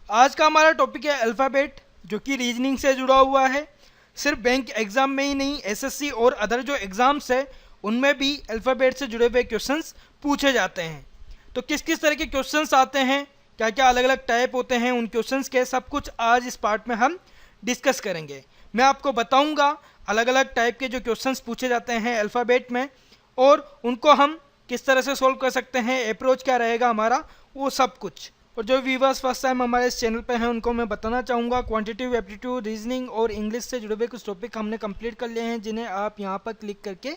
आज का हमारा टॉपिक है अल्फ़ाबेट, जो कि रीजनिंग से जुड़ा हुआ है। सिर्फ बैंक एग्ज़ाम में ही नहीं, एसएससी और अदर जो एग्ज़ाम्स है उनमें भी अल्फ़ाबेट से जुड़े हुए क्वेश्चंस पूछे जाते हैं। तो किस किस तरह के क्वेश्चंस आते हैं, क्या क्या अलग अलग टाइप होते हैं उन क्वेश्चंस के, सब कुछ आज इस पार्ट में हम डिस्कस करेंगे। मैं आपको बताऊंगा अलग अलग टाइप के जो क्वेश्चंस पूछे जाते हैं अल्फ़ाबेट में और उनको हम किस तरह से सोल्व कर सकते हैं, अप्रोच क्या रहेगा हमारा, वो सब कुछ। और जो व्यूवर्स फर्स्ट टाइम हमारे इस चैनल पे हैं उनको मैं बताना चाहूँगा, क्वांटिटेटिव एप्टीट्यूड, रीजनिंग और इंग्लिश से जुड़े हुए कुछ टॉपिक हमने कंप्लीट कर लिए हैं, जिन्हें आप यहाँ पर क्लिक करके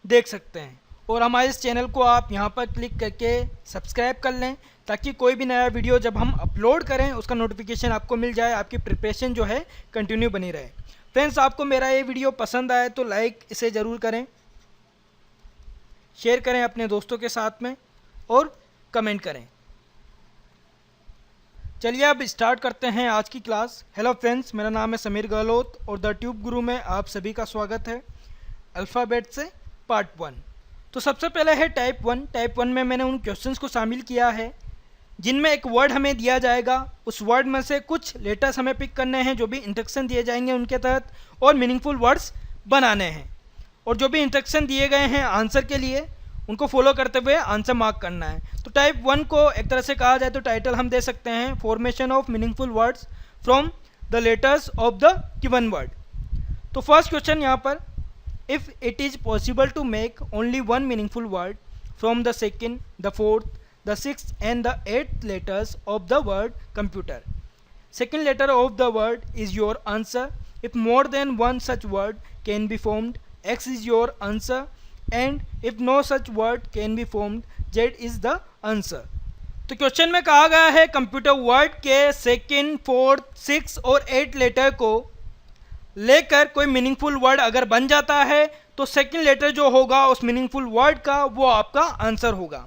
देख सकते हैं। और हमारे इस चैनल को आप यहाँ पर क्लिक करके सब्सक्राइब कर लें, ताकि कोई भी नया वीडियो जब हम अपलोड करें उसका नोटिफिकेशन आपको मिल जाए, आपकी प्रिपरेशन जो है कंटिन्यू बनी रहे। फ्रेंड्स, आपको मेरा ये वीडियो पसंद आए तो लाइक इसे ज़रूर करें, शेयर करें अपने दोस्तों के साथ में और कमेंट करें। चलिए अब स्टार्ट करते हैं आज की क्लास। हेलो फ्रेंड्स, मेरा नाम है समीर गहलोत और द ट्यूब गुरु में आप सभी का स्वागत है। अल्फ़ाबेट से पार्ट 1। तो सबसे पहले है टाइप 1। टाइप 1 में मैंने उन क्वेश्चंस को शामिल किया है जिनमें एक वर्ड हमें दिया जाएगा, उस वर्ड में से कुछ लेटर्स हमें पिक करने हैं जो भी इंस्ट्रक्शन दिए जाएंगे उनके तहत, और मीनिंगफुल वर्ड्स बनाने हैं। और जो भी इंस्ट्रक्शन दिए गए हैं आंसर के लिए, उनको फॉलो करते हुए आंसर मार्क करना है। तो टाइप 1 को एक तरह से कहा जाए तो टाइटल हम दे सकते हैं formation of meaningful words from the letters of the given word. तो फर्स्ट क्वेश्चन यहाँ पर, if it is possible to make only one meaningful word from the second, the fourth, the sixth and the eighth letters of the word computer, second letter of the word is your answer. If more than one such word can be formed, X is your answer, and if no such word can be formed, Z is the answer. तो question में कहा गया है computer word के second, fourth, six और eight letter को लेकर कोई मीनिंगफुल वर्ड अगर बन जाता है तो सेकेंड लेटर जो होगा उस मीनिंगफुल वर्ड का वो आपका आंसर होगा।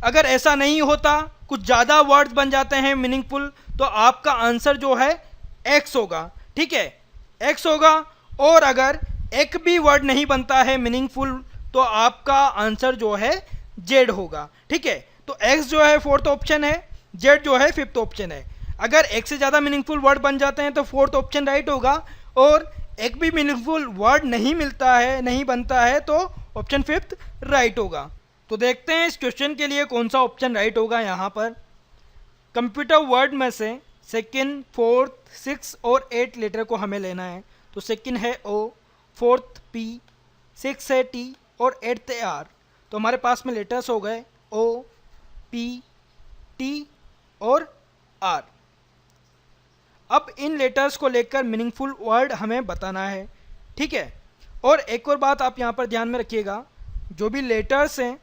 अगर ऐसा नहीं होता, कुछ ज़्यादा वर्ड्स बन जाते हैं मीनिंगफुल, तो आपका आंसर जो है एक्स होगा। ठीक है, एक्स होगा। और अगर एक भी वर्ड नहीं बनता है मीनिंगफुल तो आपका आंसर जो है जेड होगा। ठीक है, तो एक्स जो है फोर्थ ऑप्शन है, जेड जो है फिफ्थ ऑप्शन है। अगर एक से ज़्यादा मीनिंगफुल वर्ड बन जाते हैं तो फोर्थ ऑप्शन राइट होगा, और एक भी मीनिंगफुल वर्ड नहीं मिलता है, नहीं बनता है, तो ऑप्शन फिफ्थ राइट होगा। तो देखते हैं इस क्वेश्चन के लिए कौन सा ऑप्शन राइट होगा। यहाँ पर कंप्यूटर वर्ड में से सेकेंड, फोर्थ, सिक्स और एट लेटर को हमें लेना है। तो सेकेंड है ओ, फोर्थ पी, सिक्स है टी और एट्थ है आर। तो हमारे पास में लेटर्स हो गए ओ, पी, टी और आर। अब इन लेटर्स को लेकर मीनिंगफुल वर्ड हमें बताना है। ठीक है, और एक और बात आप यहाँ पर ध्यान में रखिएगा, जो भी लेटर्स हैं,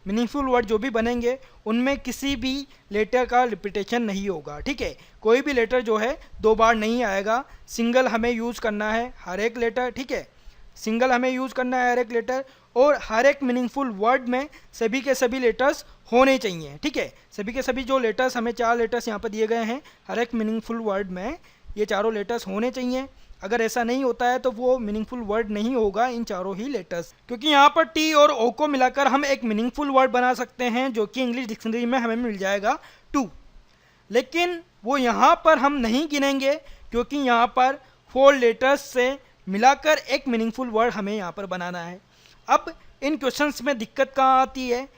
मीनिंगफुल वर्ड जो भी बनेंगे उनमें किसी भी लेटर का रिपीटेशन नहीं होगा। ठीक है, कोई भी लेटर जो है दो बार नहीं आएगा, सिंगल हमें यूज़ करना है हर एक लेटर। ठीक है, सिंगल हमें यूज़ करना है हर एक लेटर, और हर एक मीनिंगफुल वर्ड में सभी के सभी लेटर्स होने चाहिए। ठीक है, सभी के सभी जो लेटर्स, हमें चार लेटर्स यहाँ पर दिए गए हैं, हर एक मीनिंगफुल वर्ड में ये चारों लेटर्स होने चाहिए। अगर ऐसा नहीं होता है तो वो मीनिंगफुल वर्ड नहीं होगा इन चारों ही लेटर्स, क्योंकि यहाँ पर टी और ओ को मिलाकर हम एक मीनिंगफुल वर्ड बना सकते हैं जो कि इंग्लिश डिक्शनरी में हमें मिल जाएगा 2। लेकिन वो यहाँ पर हम नहीं गिनेंगे, क्योंकि यहाँ पर 4 लेटर्स से मिलाकर एक मीनिंगफुल वर्ड हमें यहाँ पर बनाना है। अब इन क्वेश्चंस में दिक्कत कहाँ आती है,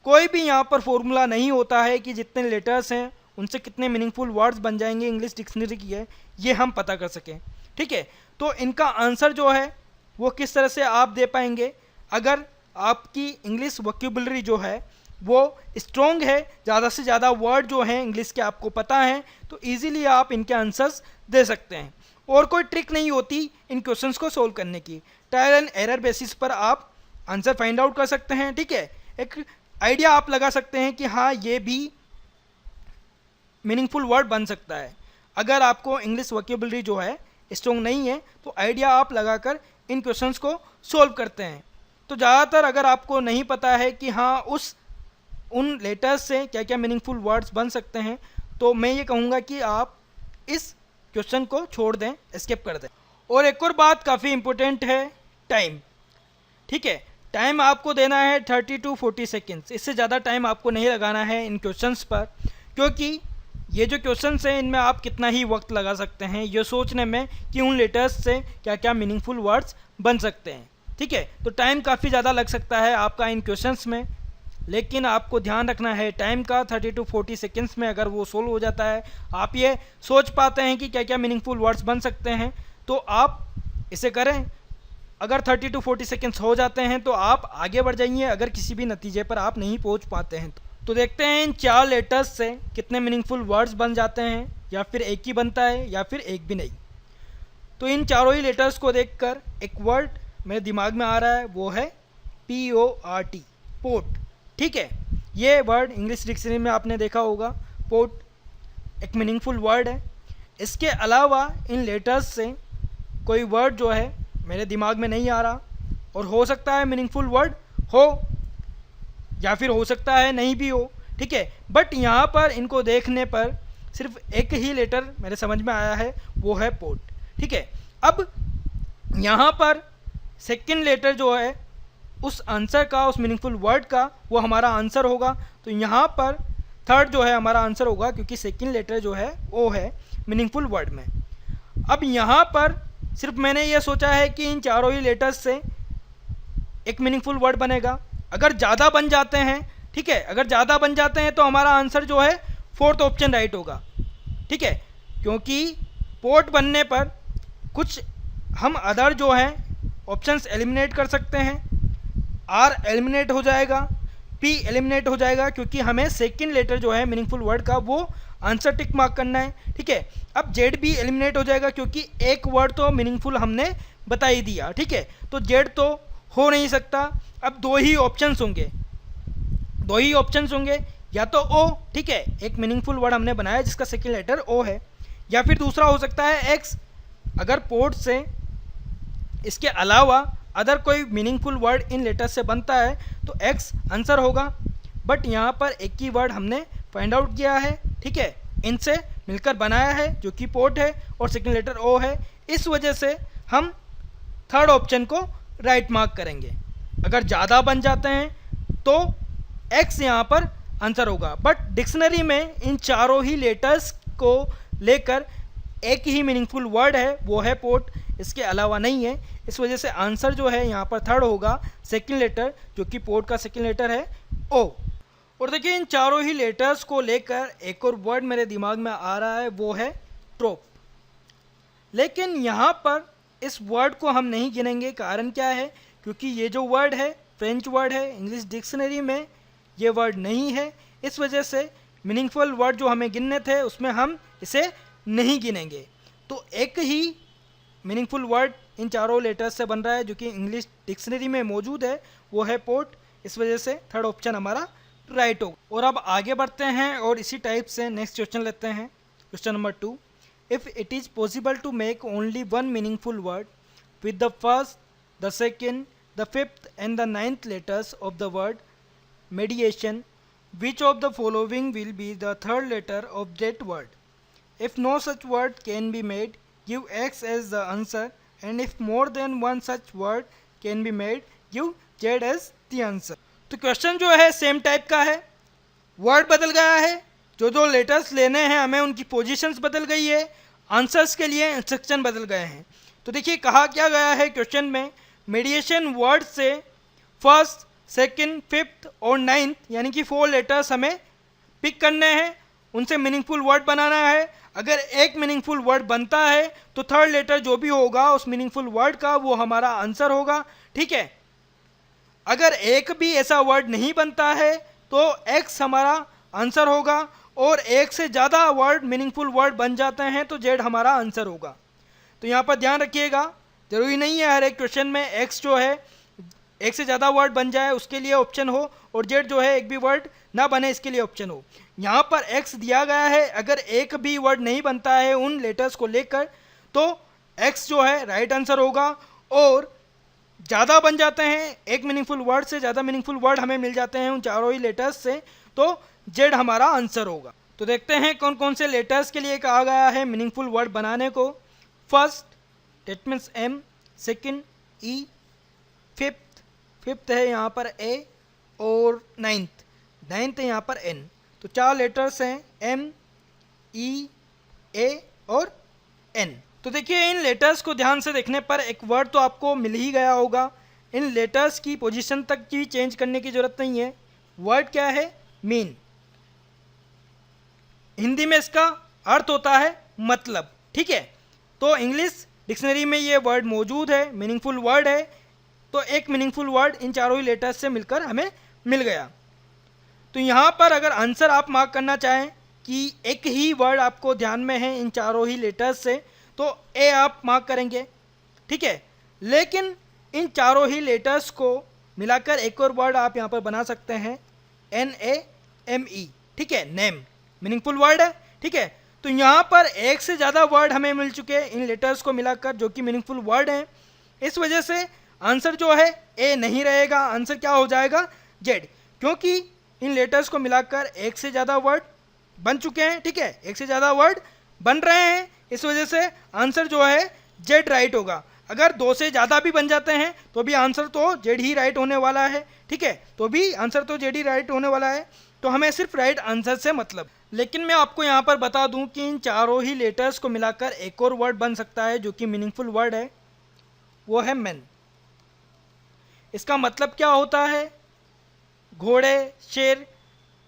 कोई भी यहाँ पर फॉर्मूला नहीं होता है कि जितने लेटर्स हैं उनसे कितने मीनिंगफुल वर्ड्स बन जाएंगे इंग्लिश डिक्शनरी की है, ये हम पता कर सकें। ठीक है, तो इनका आंसर जो है वो किस तरह से आप दे पाएंगे, अगर आपकी इंग्लिश वोकैबुलरी जो है वो स्ट्रॉन्ग है, ज़्यादा से ज़्यादा वर्ड जो हैं इंग्लिश के आपको पता हैं, तो इजीली आप इनके आंसर्स दे सकते हैं। और कोई ट्रिक नहीं होती इन क्वेश्चंस को सोल्व करने की, ट्रायल एंड एरर बेसिस पर आप आंसर फाइंड आउट कर सकते हैं। ठीक है, एक आइडिया आप लगा सकते हैं कि हाँ ये भी मीनिंगफुल वर्ड बन सकता है। अगर आपको इंग्लिश वोकैबुलरी जो है स्ट्रॉन्ग नहीं है तो आइडिया आप लगाकर इन क्वेश्चंस को सोल्व करते हैं। तो ज़्यादातर अगर आपको नहीं पता है कि हाँ उन लेटर्स से क्या क्या मीनिंगफुल वर्ड्स बन सकते हैं, तो मैं ये कहूँगा कि आप इस क्वेश्चन को छोड़ दें, स्किप कर दें। और एक और बात काफ़ी इम्पोर्टेंट है, टाइम। ठीक है, टाइम आपको देना है 30 to 40 सेकेंड्स, इससे ज़्यादा टाइम आपको नहीं लगाना है इन क्वेश्चंस पर, क्योंकि ये जो क्वेश्चंस हैं इनमें आप कितना ही वक्त लगा सकते हैं ये सोचने में कि उन लेटर्स से क्या क्या मीनिंगफुल वर्ड्स बन सकते हैं। ठीक है, तो टाइम काफ़ी ज़्यादा लग सकता है आपका इन क्वेश्चंस में, लेकिन आपको ध्यान रखना है टाइम का 30 to 40 सेकेंड्स में अगर वो सोल्व हो जाता है, आप ये सोच पाते हैं कि क्या क्या मीनिंगफुल वर्ड्स बन सकते हैं, तो आप इसे करें। अगर 30 to 40 सेकेंड्स हो जाते हैं तो आप आगे बढ़ जाइए, अगर किसी भी नतीजे पर आप नहीं पहुंच पाते हैं तो देखते हैं इन 4 लेटर्स से कितने मीनिंगफुल वर्ड्स बन जाते हैं, या फिर एक ही बनता है या फिर एक भी नहीं। तो इन चारों ही लेटर्स को देखकर एक वर्ड मेरे दिमाग में आ रहा है, वो है PORT, पोर्ट। ठीक है, ये वर्ड इंग्लिश डिक्शनरी में आपने देखा होगा, पोर्ट एक मीनिंगफुल वर्ड है। इसके अलावा इन लेटर्स से कोई वर्ड जो है मेरे दिमाग में नहीं आ रहा, और हो सकता है मीनिंगफुल वर्ड हो या फिर हो सकता है नहीं भी हो। ठीक है, बट यहाँ पर इनको देखने पर सिर्फ एक ही लेटर मेरे समझ में आया है, वो है पोर्ट। ठीक है, अब यहाँ पर सेकंड लेटर जो है उस आंसर का, उस मीनिंगफुल वर्ड का, वो हमारा आंसर होगा। तो यहाँ पर थर्ड जो है हमारा आंसर होगा, क्योंकि सेकंड लेटर जो है वो है मीनिंगफुल वर्ड में। अब यहाँ पर सिर्फ मैंने ये सोचा है कि इन चारों ही लेटर्स से एक मीनिंगफुल वर्ड बनेगा। अगर ज़्यादा बन जाते हैं, ठीक है, अगर ज़्यादा बन जाते हैं तो हमारा आंसर जो है फोर्थ ऑप्शन राइट होगा। ठीक है, क्योंकि पोर्ट बनने पर कुछ हम अदर जो हैं ऑप्शंस एलिमिनेट कर सकते हैं। आर एलिमिनेट हो जाएगा, पी एलिमिनेट हो जाएगा, क्योंकि हमें सेकंड लेटर जो है मीनिंगफुल वर्ड का वो आंसर टिक मार्क करना है। ठीक है, अब जेड भी एलिमिनेट हो जाएगा, क्योंकि एक वर्ड तो मीनिंगफुल हमने बता ही दिया। ठीक है, तो जेड तो हो नहीं सकता। अब दो ही ऑप्शंस होंगे, या तो ओ, ठीक है, एक मीनिंगफुल वर्ड हमने बनाया जिसका सेकंड लेटर ओ है, या फिर दूसरा हो सकता है एक्स। अगर पोर्ट से इसके अलावा अदर कोई मीनिंगफुल वर्ड इन लेटर से बनता है तो एक्स आंसर होगा। बट यहाँ पर एक ही वर्ड हमने फाइंड आउट किया है, ठीक है, इनसे मिलकर बनाया है, जो कि पोर्ट है और सेकंड लेटर ओ है। इस वजह से हम थर्ड ऑप्शन को राइट मार्क करेंगे। अगर ज़्यादा बन जाते हैं तो एक्स यहाँ पर आंसर होगा। बट डिक्शनरी में इन चारों ही लेटर्स को लेकर एक ही मीनिंगफुल वर्ड है, वो है पोर्ट, इसके अलावा नहीं है। इस वजह से आंसर जो है यहाँ पर थर्ड होगा, सेकंड लेटर, जो कि पोर्ट का सेकंड लेटर है ओ। और देखिए इन चारों ही लेटर्स को लेकर एक और वर्ड मेरे दिमाग में आ रहा है, वो है ट्रोप। लेकिन यहाँ पर इस वर्ड को हम नहीं गिनेंगे। कारण क्या है? क्योंकि ये जो वर्ड है फ्रेंच वर्ड है, इंग्लिश डिक्शनरी में ये वर्ड नहीं है। इस वजह से मीनिंगफुल वर्ड जो हमें गिनने थे उसमें हम इसे नहीं गिनेंगे। तो एक ही मीनिंगफुल वर्ड इन चारों लेटर्स से बन रहा है, जो कि इंग्लिश डिक्शनरी में मौजूद है, वो है पोर्ट। इस वजह से थर्ड ऑप्शन हमारा राइट होगा। और अब आगे बढ़ते हैं और इसी टाइप से नेक्स्ट क्वेश्चन लेते हैं। Question number 2, if it is possible to make only one meaningful word with the first, the second, the fifth and the ninth letters of the word mediation, which of the following will be the third letter of that word? If no such word can be made, give X as the answer, and if more than one such word can be made, give Z as the answer. तो question जो है same type का है, word बदल गया है, जो letters लेने हैं हमें उनकी पोजीशंस बदल गई है, आंसर्स के लिए इंस्ट्रक्शन बदल गए हैं। तो देखिए कहा क्या गया है क्वेश्चन में, मेडिएशन वर्ड से फर्स्ट, सेकंड, फिफ्थ और नाइन्थ यानी कि 4 लेटर्स हमें पिक करने हैं, उनसे मीनिंगफुल वर्ड बनाना है। अगर एक मीनिंगफुल वर्ड बनता है तो थर्ड लेटर जो भी होगा उस मीनिंगफुल वर्ड का वो हमारा आंसर होगा। ठीक है, अगर एक भी ऐसा वर्ड नहीं बनता है तो एक्स हमारा आंसर होगा, और एक से ज़्यादा वर्ड मीनिंगफुल वर्ड बन जाते हैं तो जेड हमारा आंसर होगा। तो यहाँ पर ध्यान रखिएगा, ज़रूरी नहीं है हर एक क्वेश्चन में एक्स जो है एक से ज़्यादा वर्ड बन जाए उसके लिए ऑप्शन हो, और जेड जो है एक भी वर्ड ना बने इसके लिए ऑप्शन हो। यहाँ पर एक्स दिया गया है, अगर एक भी वर्ड नहीं बनता है उन लेटर्स को लेकर तो एक्स जो है राइट आंसर होगा, और ज़्यादा बन जाते हैं, एक मीनिंगफुल वर्ड से ज़्यादा मीनिंगफुल वर्ड हमें मिल जाते हैं उन चारों ही लेटर्स से, तो जेड हमारा आंसर होगा। तो देखते हैं कौन कौन से लेटर्स के लिए कहा गया है मीनिंगफुल वर्ड बनाने को। First that means M, second E, fifth है यहाँ पर ए, और नाइन्थ है यहाँ पर एन। तो 4 लेटर्स हैं एम, ई, ए और एन। तो देखिए इन लेटर्स को ध्यान से देखने पर एक वर्ड तो आपको मिल ही गया होगा। इन लेटर्स की पोजीशन तक की चेंज करने की ज़रूरत नहीं है। वर्ड क्या है? मीन। हिंदी में इसका अर्थ होता है मतलब, ठीक है। तो इंग्लिश डिक्शनरी में ये वर्ड मौजूद है, मीनिंगफुल वर्ड है। तो एक मीनिंगफुल वर्ड इन चारों ही लेटर्स से मिलकर हमें मिल गया। तो यहाँ पर अगर आंसर आप मार्क करना चाहें कि एक ही वर्ड आपको ध्यान में है इन चारों ही लेटर्स से, तो ए आप मार्क करेंगे, ठीक है। लेकिन इन चारों ही लेटर्स को मिलाकर एक और वर्ड आप यहाँ पर बना सकते हैं, NAME, ठीक है, नेम, मीनिंगफुल वर्ड है, ठीक है। तो यहाँ पर एक से ज़्यादा वर्ड हमें मिल चुके हैं इन लेटर्स को मिलाकर जो कि मीनिंगफुल वर्ड हैं। इस वजह से आंसर जो है ए नहीं रहेगा, आंसर क्या हो जाएगा? जेड, क्योंकि इन लेटर्स को मिलाकर एक से ज़्यादा वर्ड बन चुके हैं, ठीक है, एक से ज़्यादा वर्ड बन रहे हैं। इस वजह से आंसर जो है जेड राइट होगा। अगर दो से ज़्यादा भी बन जाते हैं तो भी आंसर तो जेड ही राइट होने वाला है, ठीक है, तो भी आंसर तो जेड ही राइट होने वाला है। तो हमें सिर्फ राइट आंसर से मतलब। लेकिन मैं आपको यहाँ पर बता दूँ कि इन चारों ही लेटर्स को मिलाकर एक और वर्ड बन सकता है जो कि मीनिंगफुल वर्ड है, वो है मैन। इसका मतलब क्या होता है? घोड़े, शेर,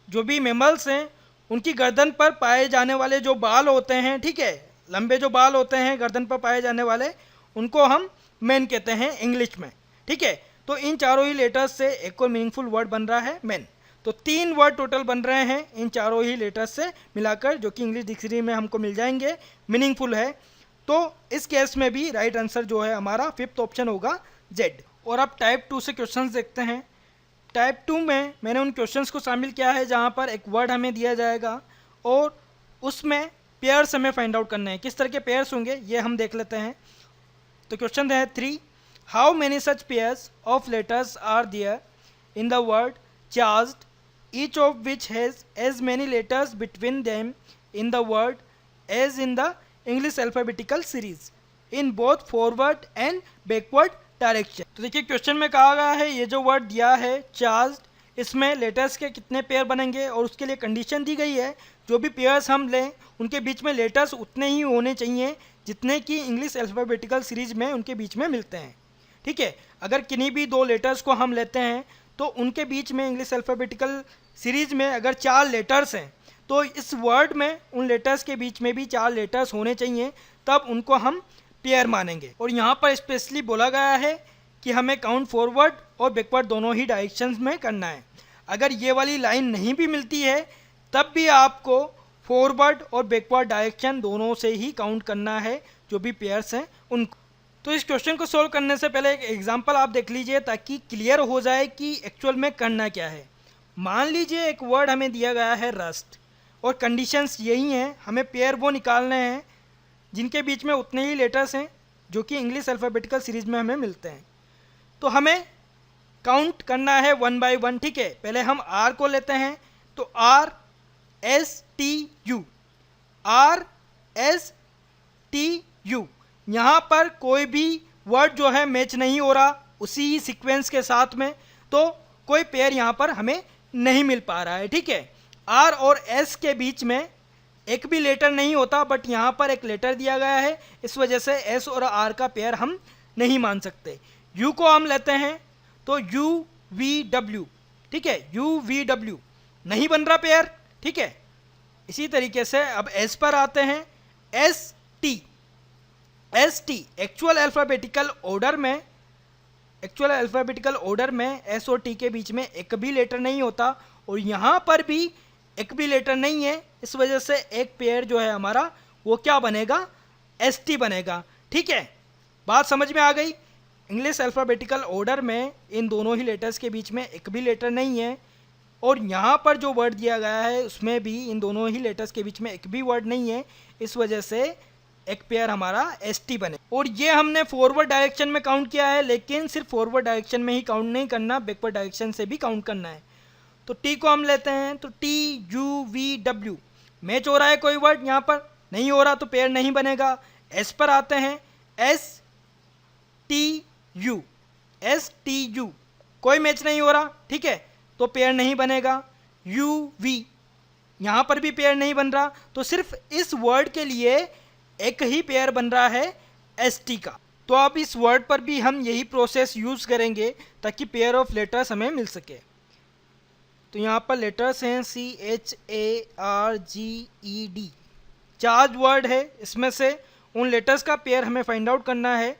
जो भी मैमल्स हैं उनकी गर्दन पर पाए जाने वाले जो बाल होते हैं, ठीक है, लंबे जो बाल होते हैं गर्दन पर पाए जाने वाले, उनको हम मैन कहते हैं इंग्लिश में, ठीक है। तो इन चारों ही लेटर्स से एक और मीनिंगफुल वर्ड बन रहा है मैन। तो 3 वर्ड टोटल बन रहे हैं इन चारों ही लेटर्स से मिलाकर, जो कि इंग्लिश डिक्शनरी में हमको मिल जाएंगे, मीनिंगफुल है। तो इस केस में भी राइट आंसर जो है हमारा 5th ऑप्शन होगा, जेड। और अब टाइप 2 से क्वेश्चंस देखते हैं। टाइप 2 में मैंने उन क्वेश्चंस को शामिल किया है जहाँ पर एक वर्ड हमें दिया जाएगा और उसमें पेयर्स हमें फाइंड आउट करने हैं। किस तरह के पेयर्स होंगे ये हम देख लेते हैं। तो क्वेश्चन है 3, how many such pairs of letters are there in the word charged, each of which has as many letters between them in the word as in the English alphabetical series in both forward and backward direction. तो देखिए question में कहा गया है ये जो word दिया है चार्ज्ड, इसमें लेटर्स के कितने पेयर बनेंगे और उसके लिए कंडीशन दी गई है जो भी पेयर्स हम लें उनके बीच में लेटर्स उतने ही होने चाहिए जितने कि इंग्लिश अल्फ़ाबेटिकल सीरीज में उनके बीच में मिलते हैं, ठीक है। अगर किन्हीं भी 2 लेटर्स को हम लेते हैं तो उनके बीच में इंग्लिश अल्फ़ाबेटिकल सीरीज में अगर 4 लेटर्स हैं तो इस वर्ड में उन लेटर्स के बीच में भी 4 लेटर्स होने चाहिए, तब उनको हम पेयर मानेंगे। और यहाँ पर स्पेशली बोला गया है कि हमें काउंट फॉरवर्ड और बैकवर्ड दोनों ही डायरेक्शंस में करना है। अगर ये वाली लाइन नहीं भी मिलती है तब भी आपको फॉरवर्ड और बैकवर्ड डायरेक्शन दोनों से ही काउंट करना है जो भी पेयर्स हैं उनको। तो इस क्वेश्चन को सोल्व करने से पहले एक एग्जांपल आप देख लीजिए ताकि क्लियर हो जाए कि एक्चुअल में करना क्या है। मान लीजिए एक वर्ड हमें दिया गया है रस्ट और कंडीशंस यही हैं, हमें पेयर वो निकालने हैं जिनके बीच में उतने ही लेटर्स हैं जो कि इंग्लिश अल्फ़ाबेटिकल सीरीज में हमें मिलते हैं। तो हमें काउंट करना है 1 बाय 1, ठीक है। पहले हम आर को लेते हैं, तो RSTU, RSTU, यहाँ पर कोई भी वर्ड जो है मैच नहीं हो रहा उसी सीक्वेंस के साथ में, तो कोई पेयर यहाँ पर हमें नहीं मिल पा रहा है, ठीक है। आर और एस के बीच में एक भी लेटर नहीं होता, बट यहाँ पर एक लेटर दिया गया है, इस वजह से एस और आर का पेयर हम नहीं मान सकते। यू को हम लेते हैं तो UVW, ठीक है, UVW नहीं बन रहा पेयर, ठीक है। इसी तरीके से अब एस पर आते हैं, ST एक्चुअल अल्फ़ाबेटिकल ऑर्डर में एस और टी के बीच में एक भी लेटर नहीं होता और यहाँ पर भी एक भी लेटर नहीं है, इस वजह से एक पेयर जो है हमारा वो क्या बनेगा, ST बनेगा, ठीक है। बात समझ में आ गई। इंग्लिश अल्फ़ाबेटिकल ऑर्डर में इन दोनों ही लेटर्स के बीच में एक भी लेटर नहीं है और यहाँ पर जो वर्ड दिया गया है उसमें भी इन दोनों ही लेटर्स के बीच में एक भी वर्ड नहीं है, इस वजह से एक पेयर हमारा ST बने। और ये हमने फॉरवर्ड डायरेक्शन में काउंट किया है, लेकिन सिर्फ फॉरवर्ड डायरेक्शन में ही काउंट नहीं करना, बैकवर्ड डायरेक्शन से भी काउंट करना है। तो T को हम लेते हैं, तो TUVW मैच हो रहा है, कोई वर्ड यहाँ पर नहीं हो रहा तो पेयर नहीं बनेगा। S पर आते हैं, STU कोई मैच नहीं हो रहा, ठीक है, तो पेयर नहीं बनेगा। UV यहाँ पर भी पेयर नहीं बन रहा, तो सिर्फ इस वर्ड के लिए एक ही पेयर बन रहा है ST का। तो अब इस वर्ड पर भी हम यही प्रोसेस यूज़ करेंगे ताकि पेयर ऑफ लेटर्स हमें मिल सके। तो यहाँ पर लेटर्स हैं CHARGED, 4 वर्ड है। इसमें से उन लेटर्स का पेयर हमें फाइंड आउट करना है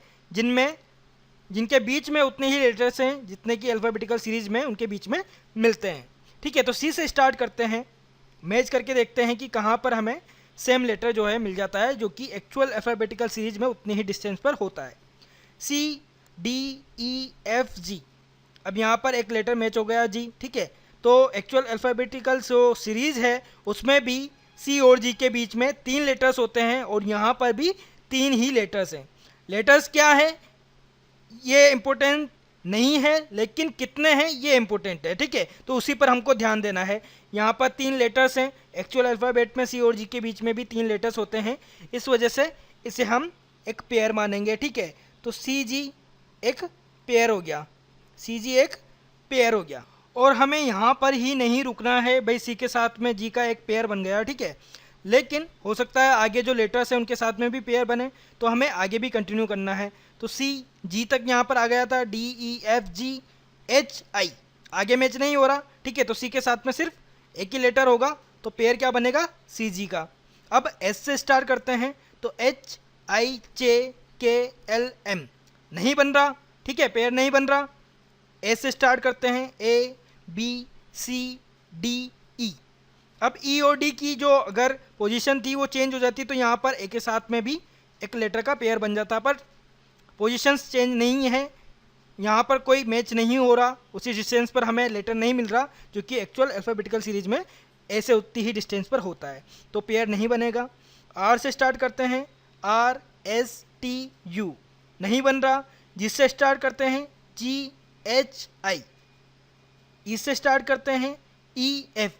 जिनके बीच में उतने ही लेटर्स हैं जितने की अल्फ़ाबेटिकल सीरीज में उनके बीच में मिलते हैं। ठीक है, तो C से स्टार्ट करते हैं, मैच करके देखते हैं कि कहाँ पर हमें सेम लेटर जो है मिल जाता है जो कि एक्चुअल अल्फ़ाबेटिकल सीरीज में उतने ही डिस्टेंस पर होता है। CDEFG, अब यहाँ पर एक लेटर मैच हो गया G। ठीक है, तो एक्चुअल अल्फ़ाबेटिकल जो सीरीज़ है उसमें भी C और G के बीच में 3 लेटर्स होते हैं और यहाँ पर भी 3 ही लेटर्स हैं। लेटर्स क्या है ये इम्पोर्टेंट नहीं है, लेकिन कितने हैं ये इम्पोर्टेंट है। ठीक है, तो उसी पर हमको ध्यान देना है। यहाँ पर 3 लेटर्स हैं, एक्चुअल अल्फ़ाबेट में C और G के बीच में भी 3 लेटर्स होते हैं, इस वजह से इसे हम एक पेयर मानेंगे। ठीक है, तो CG एक पेयर हो गया, CG एक पेयर हो गया। और हमें यहाँ पर ही नहीं रुकना है भाई, C के साथ में G का एक पेयर बन गया। ठीक है, लेकिन हो सकता है आगे जो लेटर्स हैं उनके साथ में भी पेयर बने, तो हमें आगे भी कंटिन्यू करना है। तो C G तक यहाँ पर आ गया था, DEFGHI आगे मैच नहीं हो रहा। ठीक है, तो C के साथ में सिर्फ एक ही लेटर होगा, तो पेयर क्या बनेगा CG का। अब S से स्टार्ट करते हैं, तो HIJKLM नहीं बन रहा। ठीक है, पेयर नहीं बन रहा। A से स्टार्ट करते हैं, ABCDE। अब E और D की जो अगर पोजीशन थी वो चेंज हो जाती, तो यहाँ पर A के साथ में भी एक लेटर का पेयर बन जाता, पर पोजीशंस चेंज नहीं है, यहाँ पर कोई मैच नहीं हो रहा, उसी डिस्टेंस पर हमें लेटर नहीं मिल रहा जो कि एक्चुअल अल्फ़ाबेटिकल सीरीज में ए से उतनी ही डिस्टेंस पर होता है, तो पेयर नहीं बनेगा। R से स्टार्ट करते हैं, RSTU नहीं बन रहा। जिससे स्टार्ट करते हैं, GHI। E से स्टार्ट करते हैं, EF।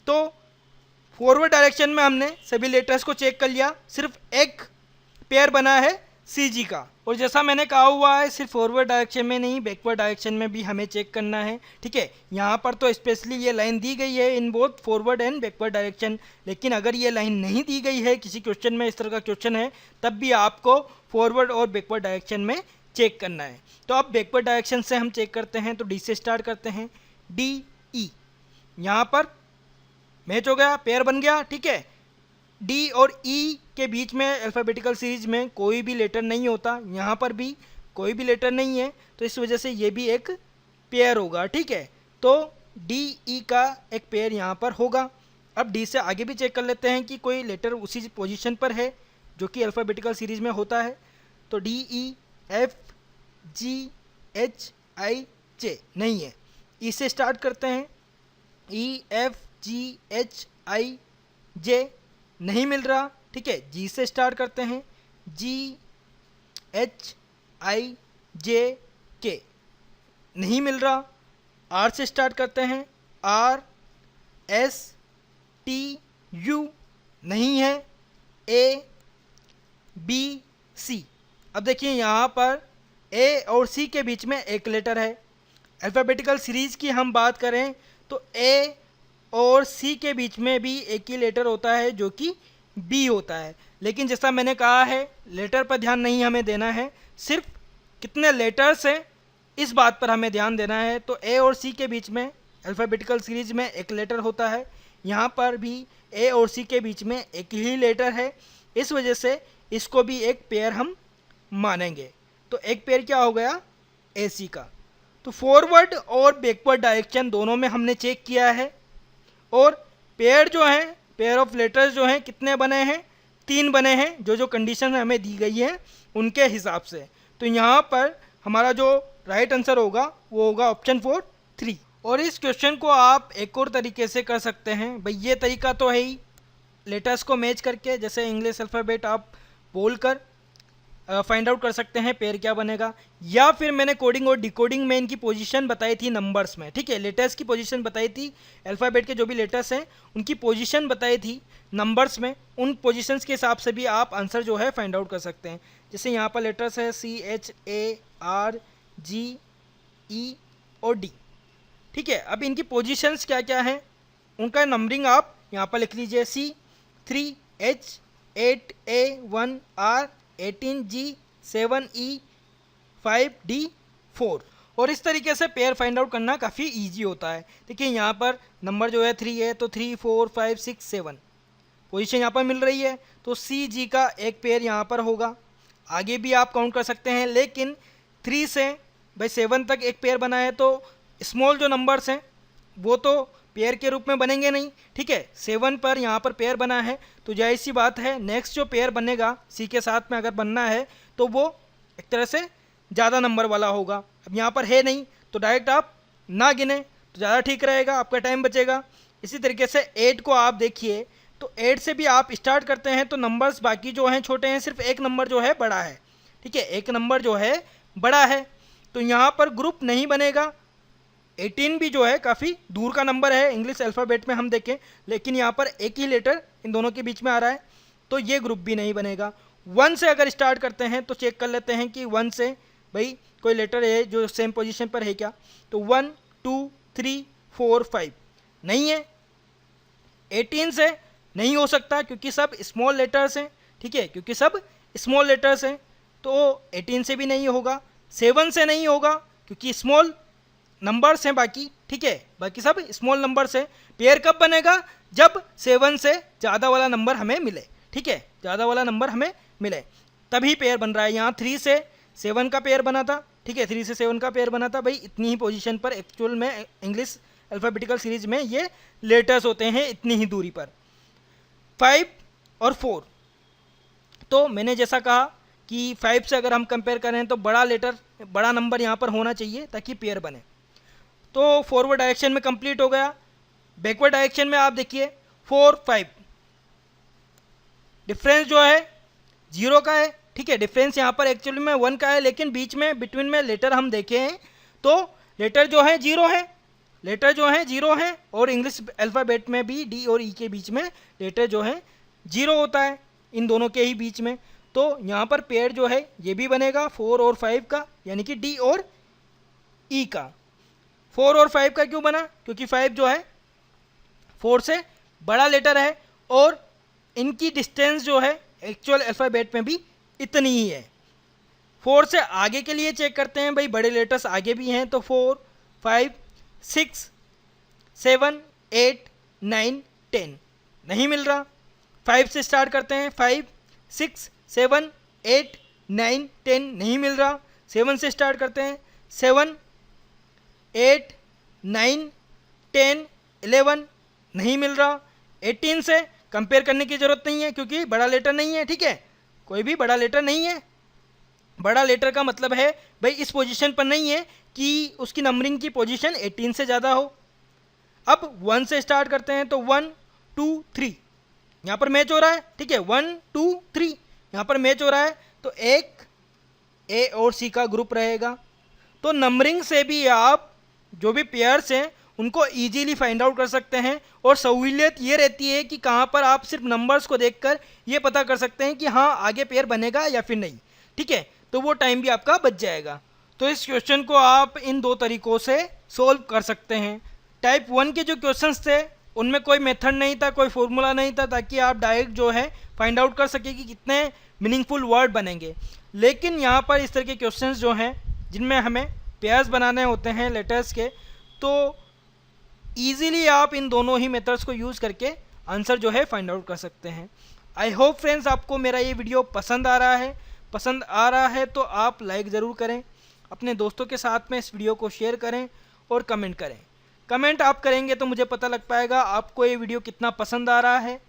तो फॉरवर्ड डायरेक्शन में हमने सभी लेटर्स को चेक कर लिया, सिर्फ एक पेयर बना है CG का। और जैसा मैंने कहा हुआ है, सिर्फ फॉरवर्ड डायरेक्शन में नहीं बैकवर्ड डायरेक्शन में भी हमें चेक करना है। ठीक है, यहाँ पर तो स्पेशली ये लाइन दी गई है इन both forward and backward direction, लेकिन अगर ये लाइन नहीं दी गई है, किसी क्वेश्चन में इस तरह का क्वेश्चन है, तब भी आपको फॉरवर्ड और बैकवर्ड डायरेक्शन में चेक करना है। तो अब बैकवर्ड डायरेक्शन से हम चेक करते हैं, तो D से स्टार्ट करते हैं, DE यहाँ पर मैच हो गया, पेयर बन गया। ठीक है, D और E के बीच में अल्फ़ाबेटिकल सीरीज में कोई भी लेटर नहीं होता, यहाँ पर भी कोई भी लेटर नहीं है, तो इस वजह से ये भी एक पेयर होगा। ठीक है, तो DE का एक पेयर यहाँ पर होगा। अब D से आगे भी चेक कर लेते हैं कि कोई लेटर उसी पोजीशन पर है जो कि अल्फ़ाबेटिकल सीरीज में होता है, तो DEFGHIJ नहीं है। E से स्टार्ट करते हैं, EFGHIJ नहीं मिल रहा। ठीक है, G से स्टार्ट करते हैं, GHIJK नहीं मिल रहा। R से स्टार्ट करते हैं, RSTU नहीं है, ABC। अब देखिए यहाँ पर A और C के बीच में एक लेटर है। अल्फ़ाबेटिकल सीरीज की हम बात करें तो A और C के बीच में भी एक ही लेटर होता है जो कि B होता है, लेकिन जैसा मैंने कहा है लेटर पर ध्यान नहीं हमें देना है, सिर्फ कितने लेटर्स हैं इस बात पर हमें ध्यान देना है। तो A और C के बीच में अल्फ़ाबेटिकल सीरीज में एक लेटर होता है, यहाँ पर भी A और C के बीच में एक ही लेटर है, इस वजह से इसको भी एक पेयर हम मानेंगे। तो एक पेयर क्या हो गया, AC का। तो फॉरवर्ड और बैकवर्ड डायरेक्शन दोनों में हमने चेक किया है, और पेयर जो हैं, पेयर ऑफ लेटर्स जो हैं कितने बने हैं, 3 बने हैं, जो जो कंडीशन हमें दी गई है उनके हिसाब से। तो यहाँ पर हमारा जो राइट आंसर होगा वो होगा ऑप्शन 4 3। और इस क्वेश्चन को आप एक और तरीके से कर सकते हैं भाई, ये तरीका तो है ही लेटर्स को मैच करके, जैसे इंग्लिश अल्फ़ाबेट आप बोल कर फाइंड आउट कर सकते हैं पेयर क्या बनेगा, या फिर मैंने कोडिंग और डिकोडिंग में इनकी पोजीशन बताई थी नंबर्स में। ठीक है, लेटर्स की पोजीशन बताई थी, अल्फ़ाबेट के जो भी लेटर्स हैं उनकी पोजीशन बताई थी नंबर्स में, उन पोजीशंस के हिसाब से भी आप आंसर जो है फाइंड आउट कर सकते हैं। जैसे यहाँ पर लेटर्स है CHARGE और D। ठीक है, अब इनकी पोजीशंस क्या क्या हैं उनका नंबरिंग आप यहाँ पर लिख लीजिए C3H 8A1R 18G 7E 5D4। और इस तरीके से पेयर फाइंड आउट करना काफ़ी इजी होता है। देखिए यहाँ पर नंबर जो है 3 है तो 3 4 5 6 7 पोजीशन यहाँ पर मिल रही है, तो CG का एक पेयर यहाँ पर होगा। आगे भी आप काउंट कर सकते हैं, लेकिन 3 से भाई 7 तक एक पेयर बना है तो स्मॉल जो नंबर्स हैं वो तो पेयर के रूप में बनेंगे नहीं, ठीक है। 7 पर यहाँ पर पेयर बना है तो जाहिर सी बात है नेक्स्ट जो पेयर बनेगा C के साथ में अगर बनना है तो वो एक तरह से ज़्यादा नंबर वाला होगा। अब यहाँ पर है नहीं तो डायरेक्ट आप ना गिने तो ज़्यादा ठीक रहेगा, आपका टाइम बचेगा। इसी तरीके से 8 को आप देखिए तो 8 से भी आप स्टार्ट करते हैं तो नंबर्स बाकी जो हैं छोटे हैं, सिर्फ एक नंबर जो है बड़ा है, ठीक है, एक नंबर जो है बड़ा है, तो यहाँ पर ग्रुप नहीं बनेगा। 18 भी जो है काफ़ी दूर का नंबर है इंग्लिश अल्फ़ाबेट में हम देखें, लेकिन यहाँ पर एक ही लेटर इन दोनों के बीच में आ रहा है तो ये ग्रुप भी नहीं बनेगा। 1 से अगर स्टार्ट करते हैं तो चेक कर लेते हैं कि 1 से भाई कोई लेटर है जो सेम पोजीशन पर है क्या, तो 1 2 3 4 5 नहीं है। 18 से नहीं हो सकता क्योंकि सब स्मॉल लेटर्स हैं, ठीक है, क्योंकि सब स्मॉल लेटर्स हैं तो 18 से भी नहीं होगा। 7 से नहीं होगा क्योंकि स्मॉल नंबर्स हैं बाकी, ठीक है, बाकी सब स्मॉल नंबर्स हैं। पेयर कब बनेगा, जब 7 से ज़्यादा वाला नंबर हमें मिले, ठीक है, ज़्यादा वाला नंबर हमें मिले तभी पेयर बन रहा है। यहाँ 3 से 7 का पेयर बना था, ठीक है, 3 से 7 का पेयर बना था। भाई इतनी ही पोजीशन पर एक्चुअल में इंग्लिश अल्फ़ाबेटिकल सीरीज में ये लेटर्स होते हैं, इतनी ही दूरी पर। 5 और 4 तो मैंने जैसा कहा कि 5 से अगर हम कंपेयर करें तो बड़ा नंबर यहाँ पर होना चाहिए ताकि पेयर बने। तो फॉरवर्ड डायरेक्शन में कंप्लीट हो गया। बैकवर्ड डायरेक्शन में आप देखिए 4 5 डिफरेंस जो है 0 का है, ठीक है, डिफरेंस यहाँ पर एक्चुअली में 1 का है, लेकिन बीच में बिटवीन में लेटर हम देखे हैं तो लेटर जो है 0 है, लेटर जो है 0 है, और इंग्लिश अल्फ़ाबेट में भी D और E के बीच में लेटर जो है 0 होता है, इन दोनों के ही बीच में। तो यहाँ पर पेयर जो है ये भी बनेगा 4 और 5 का, यानी कि D और E का। 4 और 5 का क्यों बना, क्योंकि 5 जो है 4 से बड़ा लेटर है और इनकी डिस्टेंस जो है एक्चुअल अल्फ़ाबेट में भी इतनी ही है। 4 से आगे के लिए चेक करते हैं, भाई बड़े लेटर्स आगे भी हैं तो 4 5 6 7 8 9 10 नहीं मिल रहा। 5 से स्टार्ट करते हैं, 5 6 7 8 9 10 नहीं मिल रहा। 7 से स्टार्ट करते हैं, 7 8 9 10 11 नहीं मिल रहा। 18 से कंपेयर करने की ज़रूरत नहीं है क्योंकि बड़ा लेटर नहीं है, ठीक है, कोई भी बड़ा लेटर नहीं है। बड़ा लेटर का मतलब है भाई इस पोजीशन पर नहीं है कि उसकी नंबरिंग की पोजीशन 18 से ज़्यादा हो। अब 1 से स्टार्ट करते हैं तो 1 2 3 यहाँ पर मैच हो रहा है, ठीक है, 1 2 3 यहाँ पर मैच हो रहा है तो एक ए और सी का ग्रुप रहेगा। तो नंबरिंग से भी आप जो भी पेयर्स हैं उनको इजीली फाइंड आउट कर सकते हैं, और सहूलियत ये रहती है कि कहाँ पर आप सिर्फ नंबर्स को देखकर ये पता कर सकते हैं कि हाँ आगे पेयर बनेगा या फिर नहीं, ठीक है, तो वो टाइम भी आपका बच जाएगा। तो इस क्वेश्चन को आप इन 2 तरीक़ों से सोल्व कर सकते हैं। टाइप 1 के जो क्वेश्चंस थे उनमें कोई मेथड नहीं था, कोई फॉर्मूला नहीं था ताकि आप डायरेक्ट जो है फाइंड आउट कर सके कि कितने मीनिंगफुल वर्ड बनेंगे। लेकिन यहाँ पर इस तरह के क्वेश्चंस जो हैं जिनमें हमें पेयर्स बनाने होते हैं लेटर्स के, तो ईज़िली आप इन दोनों ही मेथड्स को यूज़ करके आंसर जो है फाइंड आउट कर सकते हैं। आई होप फ्रेंड्स आपको मेरा ये वीडियो पसंद आ रहा है तो आप लाइक ज़रूर करें, अपने दोस्तों के साथ में इस वीडियो को शेयर करें और कमेंट करें। कमेंट आप करेंगे तो मुझे पता लग पाएगा आपको ये वीडियो कितना पसंद आ रहा है,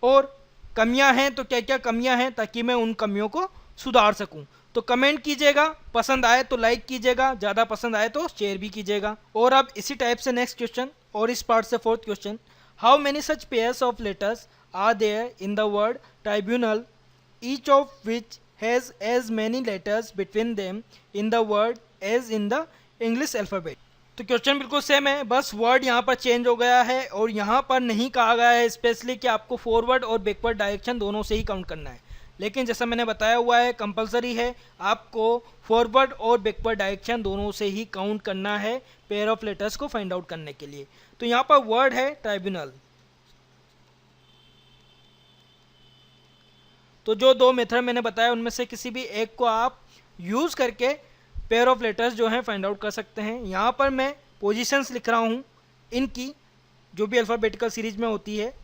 और कमियां हैं तो क्या क्या कमियां हैं ताकि मैं उन कमियों को सुधार सकूं। तो कमेंट कीजिएगा, पसंद आए तो लाइक कीजिएगा, ज़्यादा पसंद आए तो शेयर भी कीजिएगा। और अब इसी टाइप से नेक्स्ट क्वेश्चन और इस पार्ट से 4th question, how many such pairs of letters are there in the word tribunal, each of which has as many letters between them in the word as in the English alphabet. तो question बिल्कुल same है, बस word यहाँ पर change हो गया है और यहाँ पर नहीं कहा गया है स्पेशली कि आपको फॉरवर्ड और बैकवर्ड डायरेक्शन दोनों से ही काउंट करना है। लेकिन जैसा मैंने बताया हुआ है कंपलसरी है आपको फॉरवर्ड और बैकवर्ड डायरेक्शन दोनों से ही काउंट करना है पेयर ऑफ लेटर्स को फाइंड आउट करने के लिए। तो यहाँ पर वर्ड है ट्राइब्यूनल, तो जो दो मेथड मैंने बताया उनमें से किसी भी एक को आप यूज़ करके पेयर ऑफ लेटर्स जो हैं फाइंड आउट कर सकते हैं। यहाँ पर मैं पोजीशंस लिख रहा हूँ इनकी, जो भी अल्फ़ाबेटिकल सीरीज में होती है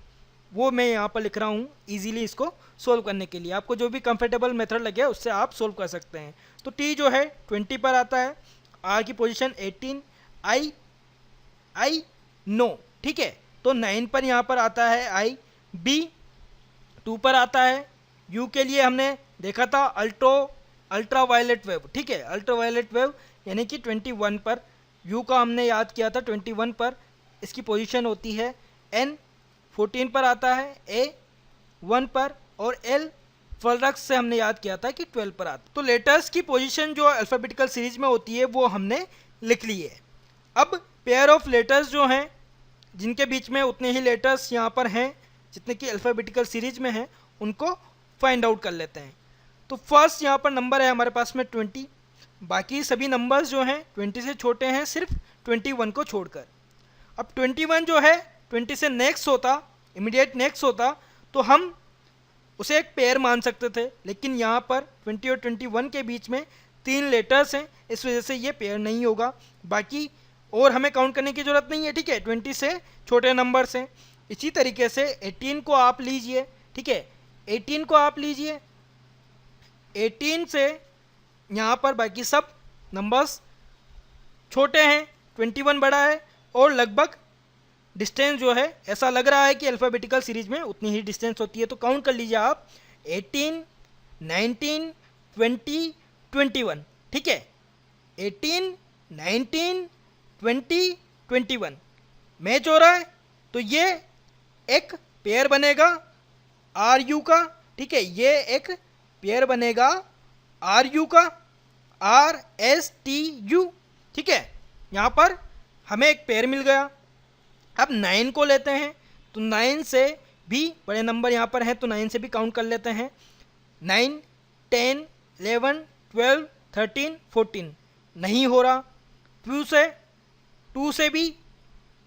वो मैं यहाँ पर लिख रहा हूँ इजीली इसको सोल्व करने के लिए। आपको जो भी कंफर्टेबल मेथड लगे उससे आप सोल्व कर सकते हैं। तो टी जो है 20 पर आता है, आर की पोजीशन 18, आई नो, ठीक है। तो 9 पर यहाँ पर आता है आई, बी 2 पर आता है, यू के लिए हमने देखा था अल्ट्रा वायलेट वेव, ठीक है, अल्ट्रा वायलेट वेव यानी कि 21 पर, यू का हमने याद किया था 21 पर, इसकी पोजीशन होती है एन, 14 पर आता है ए 1 पर, और एल फलरक्स से हमने याद किया था कि 12 पर आता है। तो लेटर्स की पोजीशन जो अल्फ़ाबेटिकल सीरीज में होती है वो हमने लिख ली है। अब पेयर ऑफ लेटर्स जो हैं जिनके बीच में उतने ही लेटर्स यहाँ पर हैं जितने कि अल्फ़ाबेटिकल सीरीज में हैं, उनको फाइंड आउट कर लेते हैं। तो फर्स्ट यहाँ पर नंबर है हमारे पास में 20, बाकी सभी नंबर्स जो हैं 20 से छोटे हैं सिर्फ 21 को छोड़कर। अब 21 जो है 20 से नेक्स्ट होता, इमीडिएट नेक्स्ट होता, तो हम उसे एक पेयर मान सकते थे, लेकिन यहाँ पर 20 और 21 के बीच में 3 लेटर्स हैं, इस वजह से ये पेयर नहीं होगा। बाकी और हमें काउंट करने की ज़रूरत नहीं है, ठीक है, 20 से छोटे नंबर्स हैं। इसी तरीके से 18 को आप लीजिए, ठीक है, 18 को आप लीजिए, 18 से यहाँ पर बाकी सब नंबर्स छोटे हैं, 21 बड़ा है, और लगभग डिस्टेंस जो है ऐसा लग रहा है कि अल्फ़ाबेटिकल सीरीज में उतनी ही डिस्टेंस होती है। तो काउंट कर लीजिए आप 18, 19, 20, 21, ठीक है, 18, 19, 20, 21 मैच हो रहा है, तो ये एक पेयर बनेगा आर यू का, ठीक है, ये एक पेयर बनेगा आर यू का, आर एस टी यू, ठीक है, यहाँ पर हमें एक पेयर मिल गया। अब 9 को लेते हैं, तो 9 से भी बड़े नंबर यहाँ पर हैं, तो 9 से भी काउंट कर लेते हैं, 9, 10, 11, 12, 13, 14 नहीं हो रहा। 2 से भी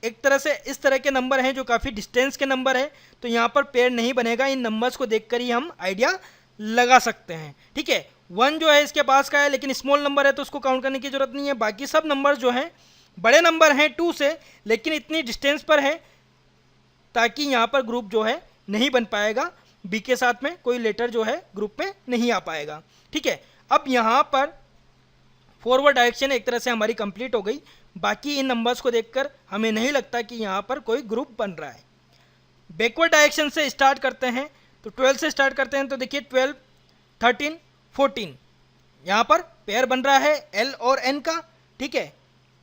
एक तरह से इस तरह के नंबर हैं जो काफ़ी डिस्टेंस के नंबर हैं, तो यहाँ पर पेयर नहीं बनेगा। इन नंबर्स को देखकर ही हम आइडिया लगा सकते हैं, ठीक है। 1 जो है इसके पास का है, लेकिन स्मॉल नंबर है तो उसको काउंट करने की जरूरत नहीं है। बाकी सब नंबर जो हैं बड़े नंबर हैं 2 से, लेकिन इतनी डिस्टेंस पर है ताकि यहाँ पर ग्रुप जो है नहीं बन पाएगा, बी के साथ में कोई लेटर जो है ग्रुप में नहीं आ पाएगा, ठीक है। अब यहाँ पर फॉरवर्ड डायरेक्शन एक तरह से हमारी कंप्लीट हो गई। बाकी इन नंबर्स को देखकर हमें नहीं लगता कि यहाँ पर कोई ग्रुप बन रहा है। बैकवर्ड डायरेक्शन से स्टार्ट करते हैं, तो 12 से स्टार्ट करते हैं, तो देखिए 12, 13, 14 यहाँ पर पेयर बन रहा है एल और एन का, ठीक है,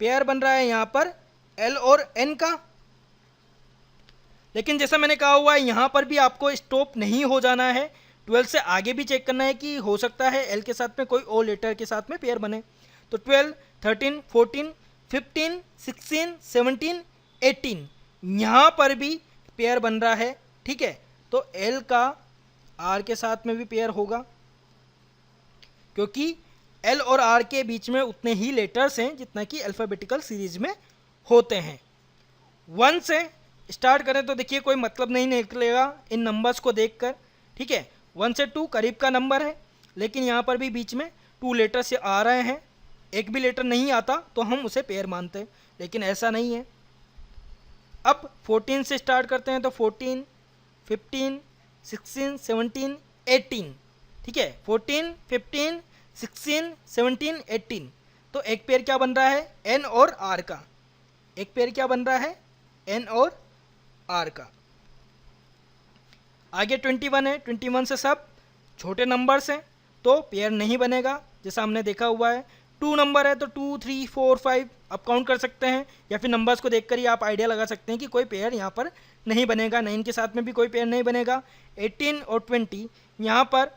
पेयर बन रहा है यहाँ पर एल और एन का। लेकिन जैसा मैंने कहा हुआ है यहाँ पर भी आपको स्टॉप नहीं हो जाना है, 12 से आगे भी चेक करना है कि हो सकता है एल के साथ में कोई और लेटर के साथ में पेयर बने। तो 12, 13, 14, 15, 16, 17, 18 यहाँ पर भी पेयर बन रहा है, ठीक है। तो एल का आर के साथ में भी पेयर होगा, क्योंकि एल और आर के बीच में उतने ही लेटर्स हैं जितना कि अल्फ़ाबेटिकल सीरीज में होते हैं। 1 से स्टार्ट करें तो देखिए कोई मतलब नहीं निकलेगा इन नंबर्स को देखकर, ठीक है। 1 से 2 करीब का नंबर है, लेकिन यहाँ पर भी बीच में 2 लेटर से आ रहे हैं, एक भी लेटर नहीं आता तो हम उसे पेयर मानते हैं, लेकिन ऐसा नहीं है। अब 14 से स्टार्ट करते हैं, तो 14, 15, 16, 17, 18, ठीक है, 14, 15, 16, 17, 18 तो एक पेयर क्या बन रहा है एन और आर का, एक पेयर क्या बन रहा है एन और आर का। आगे 21 है, 21 से सब छोटे नंबर्स हैं तो पेयर नहीं बनेगा, जैसा हमने देखा हुआ है। 2 नंबर है तो 2, 3, 4, 5 आप काउंट कर सकते हैं, या फिर नंबर्स को देखकर ही आप आइडिया लगा सकते हैं कि कोई पेयर यहाँ पर नहीं बनेगा। 9 के साथ में भी कोई पेयर नहीं बनेगा। 18 और 20 यहाँ पर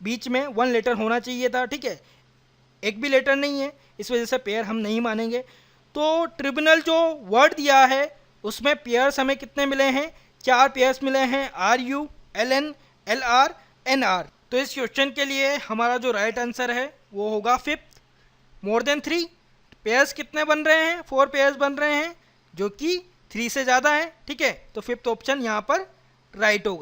बीच में 1 लेटर होना चाहिए था, ठीक है, एक भी लेटर नहीं है, इस वजह से पेयर हम नहीं मानेंगे। तो ट्रिब्यूनल जो वर्ड दिया है उसमें पेयर्स हमें कितने मिले हैं, 4 पेयर्स मिले हैं, R U, L N, L R, N R. तो इस क्वेश्चन के लिए हमारा जो राइट आंसर है वो होगा 5th, मोर देन 3। पेयर्स कितने बन रहे हैं, 4 पेयर्स बन रहे हैं जो कि 3 से ज़्यादा है, ठीक है। तो 5th ऑप्शन यहाँ पर राइट होगा।